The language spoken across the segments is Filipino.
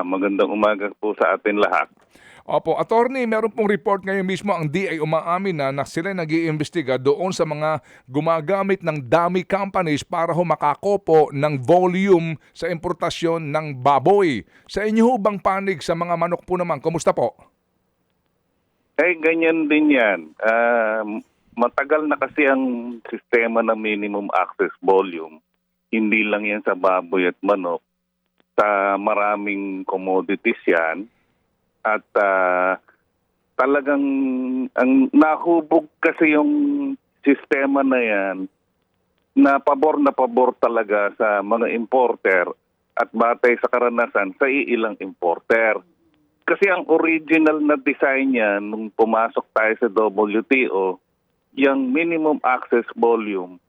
Magandang umaga po sa atin lahat. Opo, attorney, meron pong report ngayon mismo ang DA umaamin na sila nag-iimbestiga doon sa mga gumagamit ng dummy companies para makakopo ng volume sa importasyon ng baboy. Sa inyo ho bang panig sa mga manok po naman? Kumusta po? Ganyan din yan. Matagal na kasi ang sistema ng minimum access volume. Hindi lang yan sa baboy at manok. Sa maraming commodities yan. At talagang ang nahubog kasi yung sistema na yan na pabor talaga sa mga importer at batay sa karanasan sa iilang importer. Kasi ang original na design niya nung pumasok tayo sa WTO, yung minimum access volume,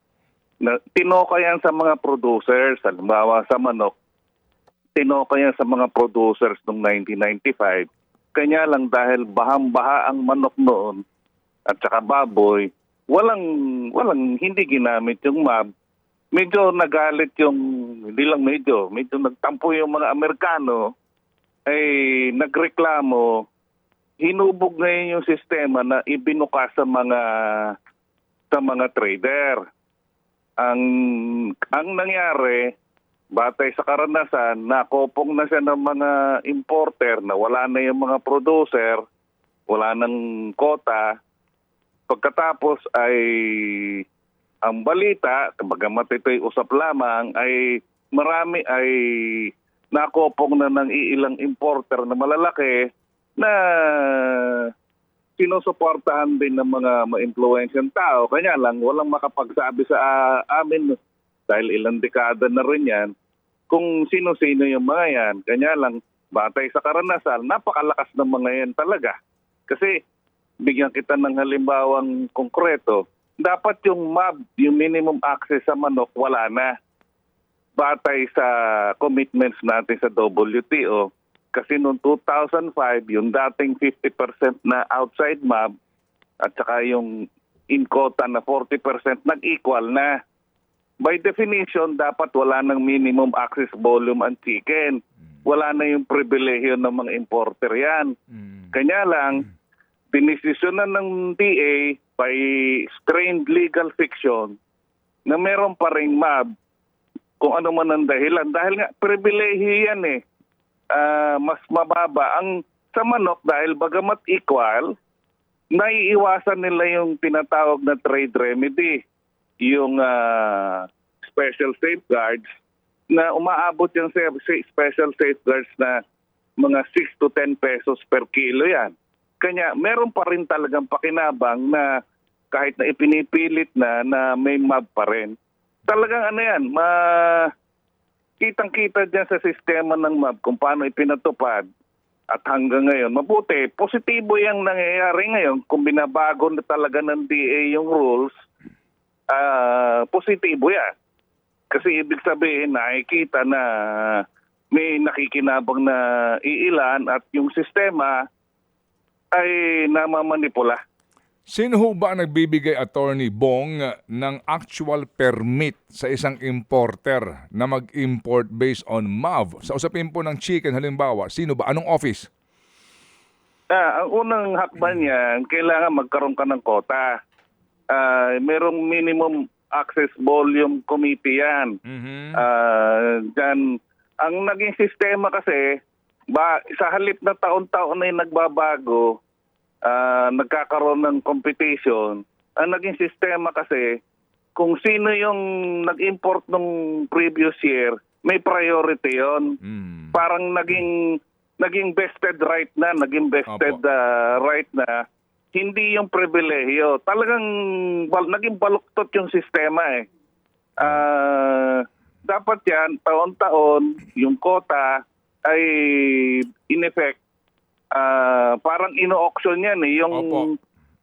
na tinoka yan sa mga producers, halimbawa sa manok, tinoka yan sa mga producers noong 1995. Kanya lang dahil bahang-baha ang manok noon at saka baboy, walang hindi ginamit yung MAB. Medyo nagalit yung, hindi lang medyo nagtampo yung mga Amerikano, ay nagreklamo, hinubog ngayon yung sistema na ibinuka sa mga trader. Ang nangyari, batay sa karanasan, nakopong na siya ng mga importer na wala na yung mga producer, wala nang kota. Pagkatapos ay ang balita, bagamat ito'y usap lamang, ay marami ay nakopong na ng iilang importer na malalaki na sinusuportahan din ng mga ma-influensyang tao. Kanya lang, walang makapagsabi sa amin dahil ilang dekada na rin yan, kung sino-sino yung mga yan. Kanya lang, batay sa karanasan, napakalakas ng mga yan talaga. Kasi, bigyan kita ng halimbawang konkreto, dapat yung MAB, yung minimum access sa manok, wala na. Batay sa commitments natin sa WTO, kasi noong 2005, yung dating 50% na outside MAB, at saka yung in quota na 40% nag-equal na. By definition, dapat wala ng minimum access volume ang chicken. Wala na yung pribilehiyo ng mga importer yan. Kanya lang, dinesisyonan ng DA by strained legal fiction na meron pa ring MAB kung ano man ang dahilan. Dahil nga, pribilehiyo yan eh. Mas mababa. Ang sa manok, dahil bagamat equal, naiiwasan nila yung tinatawag na trade remedy. Yung special safeguards na umaabot yung special safeguards na mga 6 to 10 pesos per kilo yan. Kanya meron pa rin talagang pakinabang na kahit na ipinipilit na may MAB pa rin. Talagang ano yan, kitang-kita dyan sa sistema ng MAB kung paano ipinatupad at hanggang ngayon. Mabuti, positibo yung nangyayari ngayon kung binabago na talaga ng DA yung rules. Positibo yan. Kasi ibig sabihin, nakikita na may nakikinabang na iilan at yung sistema ay namamanipula. Sino ho ba ang nagbibigay, Attorney Bong, ng actual permit sa isang importer na mag-import based on MAV? Sa usapin po ng chicken, halimbawa, sino ba? Anong office? Ang unang hakban niyan, kailangan magkaroon ka ng kota. Merong minimum access volume committee yan. Dyan, ang naging sistema kasi, sa halip na taon-taon na yung nagbabago, nagkakaroon ng competition, ang naging sistema kasi, kung sino yung nag-import nung previous year, may priority yon. Parang naging vested right na, right na, hindi yung pribilehiyo. Talagang naging baluktot yung sistema eh. Dapat yan, taon-taon, yung quota ay in effect, parang ino-auction yan eh.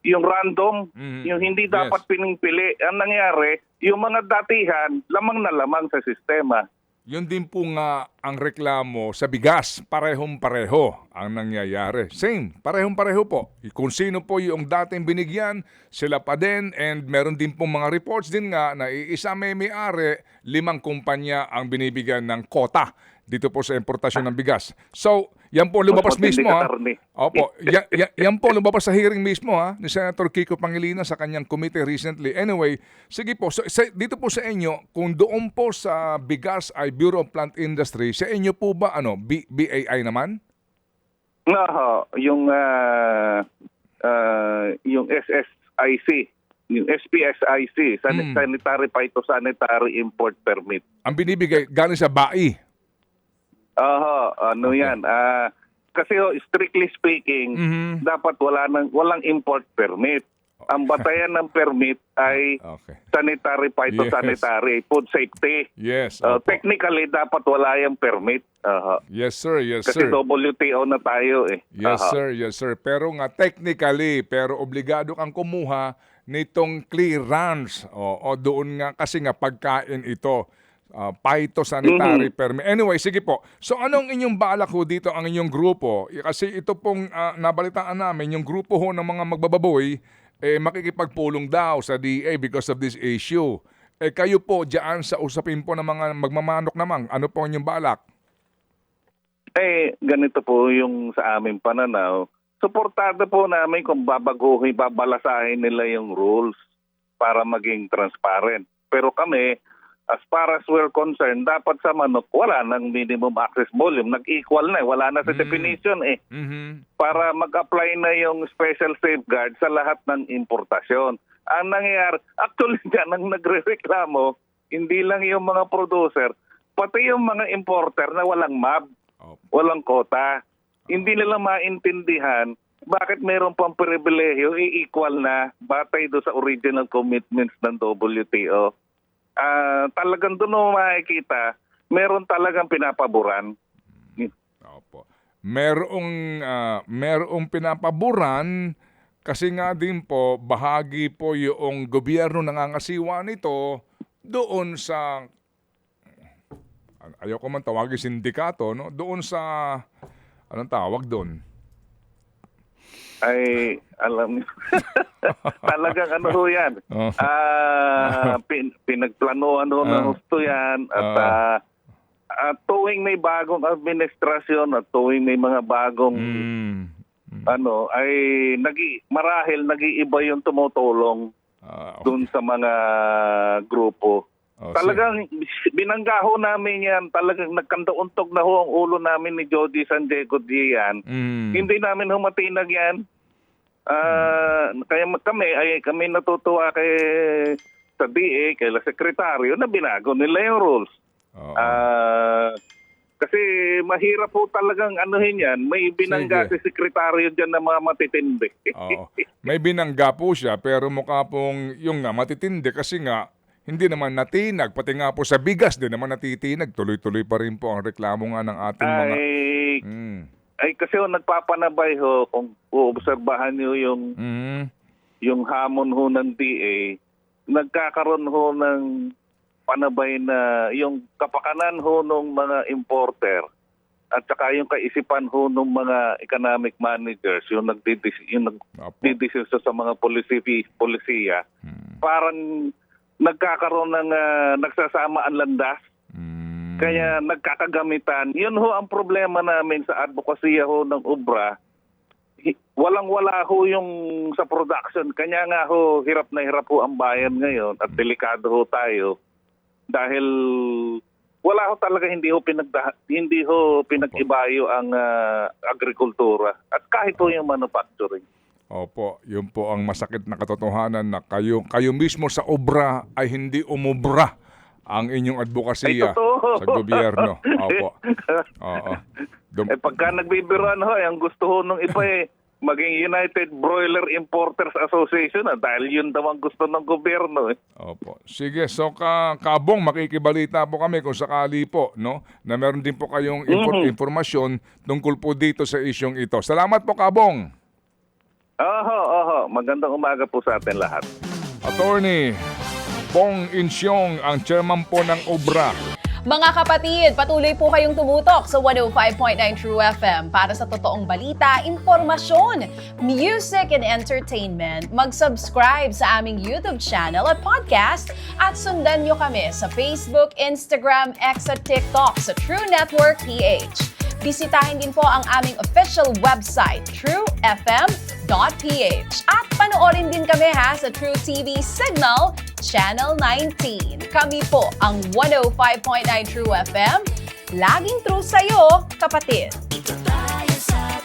Yung random, yung hindi dapat pinipili. Ang nangyari, yung mga datihan, lamang na lamang sa sistema. Yun din po nga ang reklamo sa bigas. Parehong-pareho ang nangyayari. Same, parehong-pareho po. Kung sino po yung dating binigyan, sila pa din. And meron din pong mga reports din nga na isa may-ari, 5 kumpanya ang binibigyan ng kota dito po sa importasyon ng bigas. So, yan po lumabas Mas matindi mismo ka, ha. attorney. Opo, yan po lumabas sa hearing mismo ha ni Senator Kiko Pangilinan sa kanyang committee recently. Anyway, sige po, so, dito po sa inyo, kung doon po sa bigas ay Bureau of Plant Industry, sa inyo po ba BAI naman? No, yung SSIC, yung SPSIC, Sanitary Phytosanitary Import Permit. Ang binibigay galing sa BAI. Ano yan? Kasi strictly speaking, dapat walang import permit. Ang batayan ng permit ay Okay. sanitary, phytosanitary, food safety. Yes. Opo. Technically, dapat wala yung permit. Yes, sir. Yes, Kasi sir. WTO na tayo eh. Yes, sir. Yes, sir. Pero nga technically, pero obligado kang kumuha nitong clearance. O doon nga kasi nga pagkain ito. Phytosanitary permit. Anyway, sige po. So anong inyong balak ho dito ang inyong grupo? Kasi ito pong nabalitaan namin, yung grupo ho ng mga magbababoy, makikipagpulong daw sa DA because of this issue. Kayo po diyan sa usapin po ng mga magmamanok naman, ano po ang inyong balak? Ganito po yung sa aming pananaw. Suportado po namin kung babalasahin nila yung rules para maging transparent. Pero kami, as far as we're concerned, dapat sa manok, wala ng minimum access volume. Nag-equal na wala na sa definition eh. Para mag-apply na yung special safeguard sa lahat ng importasyon. Ang nangyayari, actually dyan, ang nagre-reklamo, hindi lang yung mga producer, pati yung mga importer na walang MAB, walang quota. Hindi nila maintindihan bakit mayroon pang pribilehiyo, i-equal na batay do sa original commitments ng WTO. Talagang doon mo makikita, meron talagang pinapaboran. Opo. Merong pinapaboran kasi nga din po, bahagi po yung gobyerno nangangasiwa nito doon sa, ayoko man tawagin sindikato, no? Doon sa, anong tawag doon? Ay, alam niyo. Talagang ano ho yan. Pinagplanuhan ho ng gusto yan. At tuwing may bagong administrasyon at tuwing may mga bagong ay marahil nag-iiba yung tumutulong dun sa mga grupo. Talagang binangga ho namin yan. Talagang nagkandauntog na ho ang ulo namin ni Jody San Diego Dian. Hindi namin humatinag yan. Kaya kami natutuwa kay sa DA, kay sekretaryo na binago nila yung rules. Kasi mahirap po talagang anuhin yan. May binangga si sekretaryo dyan na mga matitindi. May binangga po siya pero mukha pong yung nga matitindi kasi nga hindi naman natinag, pati nga po sa bigas din naman natitinag. Tuloy-tuloy pa rin po ang reklamo nga ng ating mga... Ay kasi nagpapanabay ho, kung uobserbahan nyo yung hamon ho ng DA, nagkakaroon ho ng panabay na yung kapakanan ho ng mga importer at saka yung kaisipan ho ng mga economic managers, yung nagdidesisyon sa mga polisiya, parang nagkakaroon ng nagsasama ang landas. Kaya nagkakagamitan. Yun ho ang problema namin sa advokasya ho ng obra. Walang-wala ho yung sa production. Kanya nga ho, hirap na hirap ho ang bayan ngayon at delikado ho tayo. Dahil wala ho talaga, hindi ho pinag-ibayo ang agrikultura. At kahit ho yung manufacturing. Opo, yun po ang masakit na katotohanan na kayo mismo sa obra ay hindi umubra ang inyong advokasya sa gobyerno. Opo. Oo. Pagka nagbibiruan ho, ang gusto ho nung iba maging United Broiler Importers Association dahil yun daw ang gusto ng gobyerno. Opo. Sige, so Kabong, makikibalita po kami kung sakali po, no, na meron din po kayong informasyon tungkol po dito sa isyong ito. Salamat po, Kabong. Magandang umaga po sa atin lahat. Attorney Bong Insyong, ang chairman po ng OBRA. Mga kapatid, patuloy po kayong tumutok sa 105.9 True FM para sa totoong balita, impormasyon, music and entertainment. Mag-subscribe sa aming YouTube channel at podcast at sundan nyo kami sa Facebook, Instagram, X at TikTok sa True Network PH. Bisitahin din po ang aming official website, truefm.ph. At panoorin din kami sa True TV Signal, Channel 19. Kami po ang 105.9 True FM. Laging true sa'yo, kapatid. Ito tayo sa